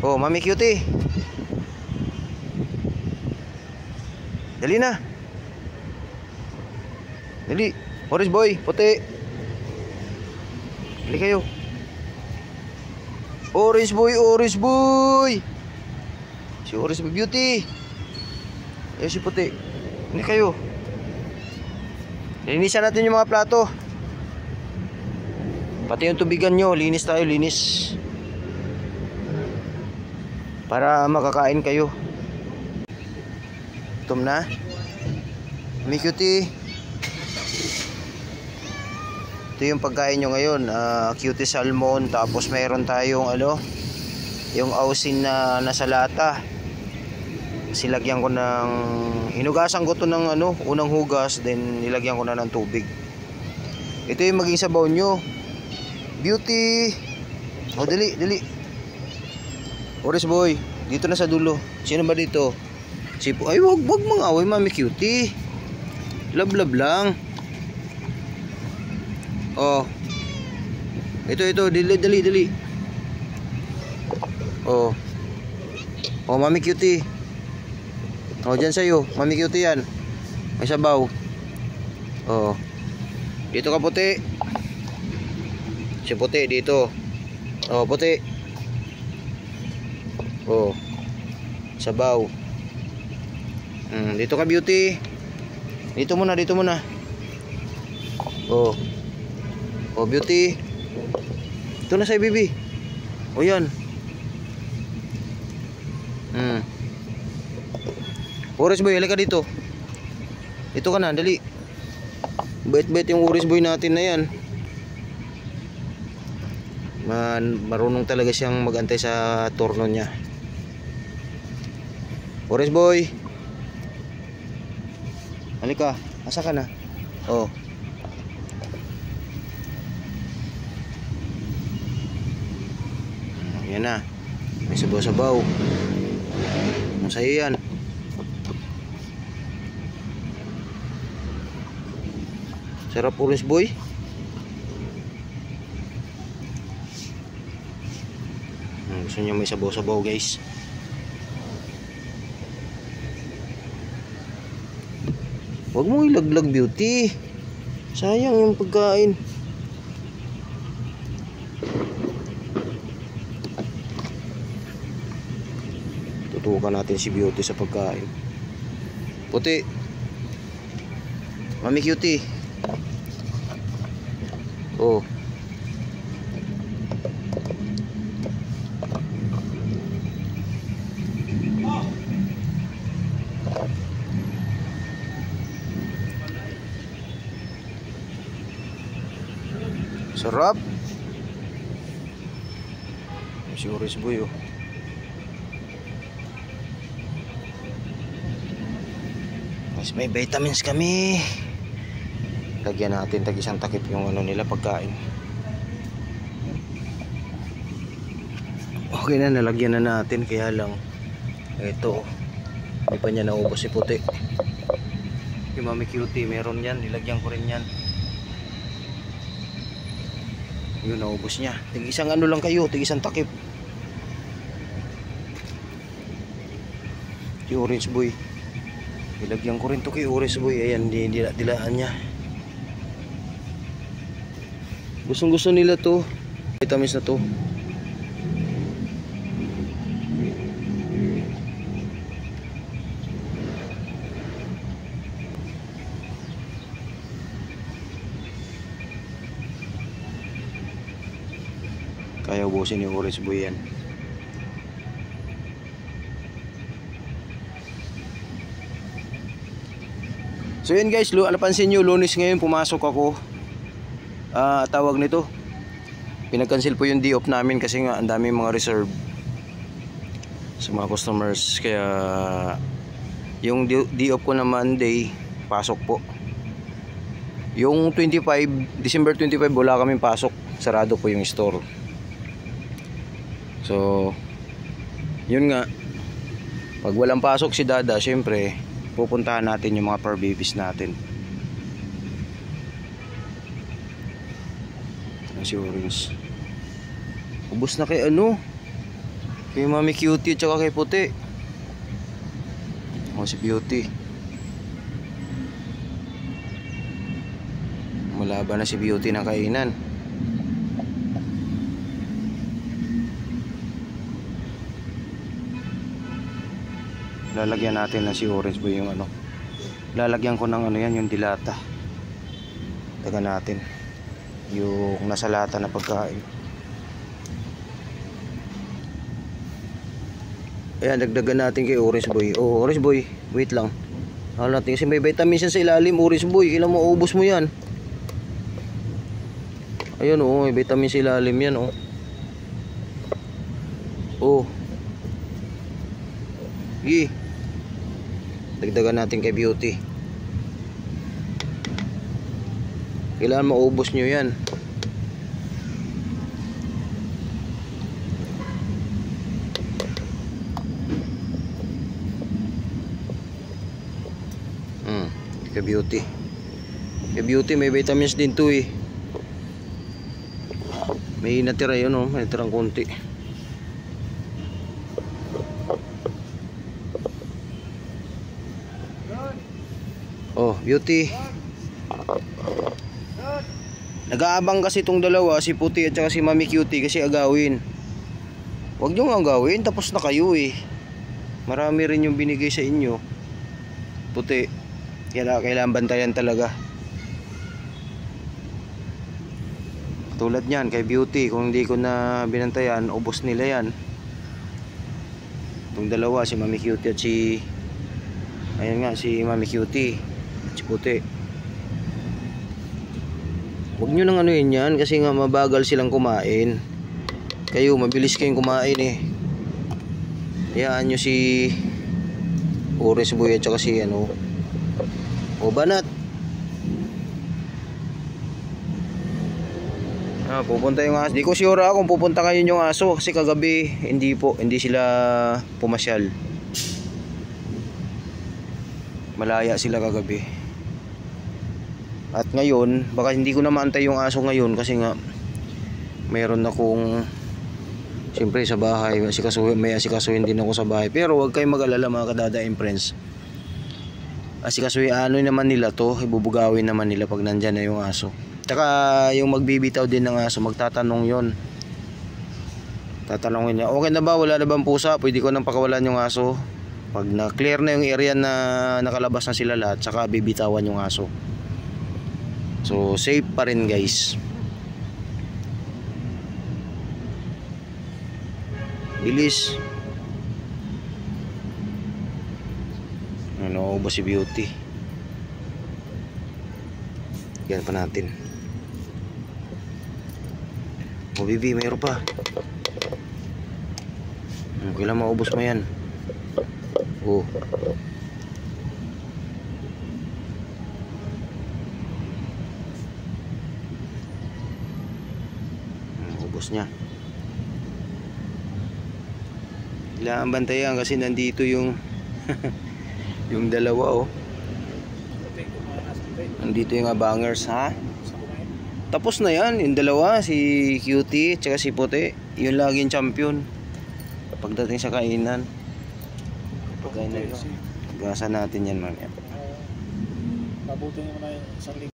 Oh, Mami Cutie. Dali na. Dali. Orange boy, puti. Dali kayo. Orange boy, orange boy. Si orange boy beauty. Ayan si puti. Dali kayo. Linisan natin yung mga plato. Pati yung tubigan nyo, linis tayo, linis. Para makakain kayo. Gutom na. Mami Cutie. Ito yung pagkain nyo ngayon. Cutie salmon. Tapos mayroon tayong yung ausin na nasa lata. Silagyan ko ng, hinugasan ko to ng unang hugas. Then nilagyan ko na ng tubig. Ito yung maging sabaw nyo. Beauty. Oh, dali, dali. Orange boy, dito na sa dulo. Sino ba dito? Ay, wag mga away, Mami Cutie. Love lang. Oh. Ito, dali. Oh. Oh, Mami Cutie. Oh, dyan sa'yo, Mami Cutie yan. May sabaw. Oh. Dito ka puti. Si puti dito. Oh, puti. Oh. Sabaw. Dito ka beauty. Dito muna. Oh. Oh, beauty. Ito na sa'yo, baby. Oh, yan. Orange boy, halika dito. Dito ka na, dali. Bait-bait yung orange boy natin na yan. Marunong talaga siyang magantay sa turno niya. Orange boy, halika. Asa ka na? Oh. Yan na. May sabaw-sabaw. Masaya yan. Sarap orange boy. Gusto niya may sabaw-sabaw, guys. Huwag mo ilaglag, beauty. Sayang yung pagkain. Tutukan natin si beauty sa pagkain. Puti. Mami Cutie. Oh. Sarap. Si orange boy, oh. Mas may vitamins kami. Lagyan natin tag isang takip yung nila pagkain. Okay na, nalagyan na natin. Kaya lang ito, hindi pa niya naubos si puti. Yung Mami Cutie, meron yan. Nilagyan ko rin yan. Yun, naubos niya. Tig isang lang kayo, tig isang takip. Si orange boy, nilagyan ko rin to kay orange boy. Ayan, dilaan niya. Gustong gusto nila to. Vitamins na to. Kaya ubusin yung orange boy yan. So yun guys, napansin nyo, Lunes ngayon pumasok ako. Tawag nito, pinag-cancel po yung day-off namin kasi nga ang daming mga reserve sa mga customers. Kaya yung day-off ko na Monday, pasok po. Yung December 25 wala kaming pasok, sarado po yung store. So yun nga, pag walang pasok si Dada, syempre pupuntahan natin yung mga fur babies natin. Si Orange ubos na kay Kay Mami Cutie tsaka kay Puti. O si Beauty. Malaban na si Beauty ng kainan. Lalagyan natin na si Orange Boy yung ano. Lalagyan ko ng ano yan, yung dilata. Taga natin yung nasa lata na pagkain. Ayan, dagdagan natin kay Orange Boy. Oh, Orange Boy, wait lang. Ano natin kasi may vitamins yan sa ilalim, Orange Boy. Kailan mo ubos mo yan? Ayun oh, may vitamins sa ilalim yan oh. Oh. Gi. Dagdagan natin kay Beauty. Kailangan maubos nyo yan. Kay Beauty. Kay Beauty may vitamins din to eh. May natira yun oh, may natirang konti. Oh, Beauty. Nag-aabang kasi itong dalawa, si Puti at saka si Mami Cutie kasi agawin. Huwag nyo agawin, tapos na kayo eh. Marami rin yung binigay sa inyo. Puti. Kailangan bantayan talaga. Tulad niyan kay Beauty, kung hindi ko na binantayan, ubos nila yan. Itong dalawa, si Mami Cutie at si ayun nga, si Mami Cutie at si Puti. Huwag nyo nang ano yan kasi nga mabagal silang kumain. Kayo, mabilis kayong kumain eh. Hayaan nyo si Orange Boy at saka si ano o Banat. Pupunta yung aso. Di ko sure kung pupunta ngayon yung aso kasi kagabi hindi sila pumasyal. Malaya sila kagabi. At ngayon, baka hindi ko na maantay yung aso ngayon kasi nga mayroon akong siyempre sa bahay, may asikasuhin din ako sa bahay. Pero huwag kayong mag-alala mga kadadaing friends. Asikasuhin ano naman nila to, ibubugawin naman nila pag nandyan na yung aso. Tsaka yung magbibitaw din ng aso, magtatanong yon. Tatanungin niya, okay na ba? Wala na bang pusa? Pwede ko nang pakawalan yung aso. Pag na-clear na yung area na nakalabas na sila lahat, tsaka bibitawan yung aso. So safe pa rin guys. Bilis. Ano ba si Beauty? Yan pa natin. O Bibi, mayroon pa. Kailan maubos mo yan? Oh. Ubos niya. Kailangan bantayan kasi nandito yung yung dalawa oh. Nandito yung abangers ha. Tapos na yan, yung dalawa, si Cutie tsaka si Puti. Yun laging champion pagdating sa kainan. Pagkain na ito. Gasa natin yan mamaya. Pabutin mo na yung isang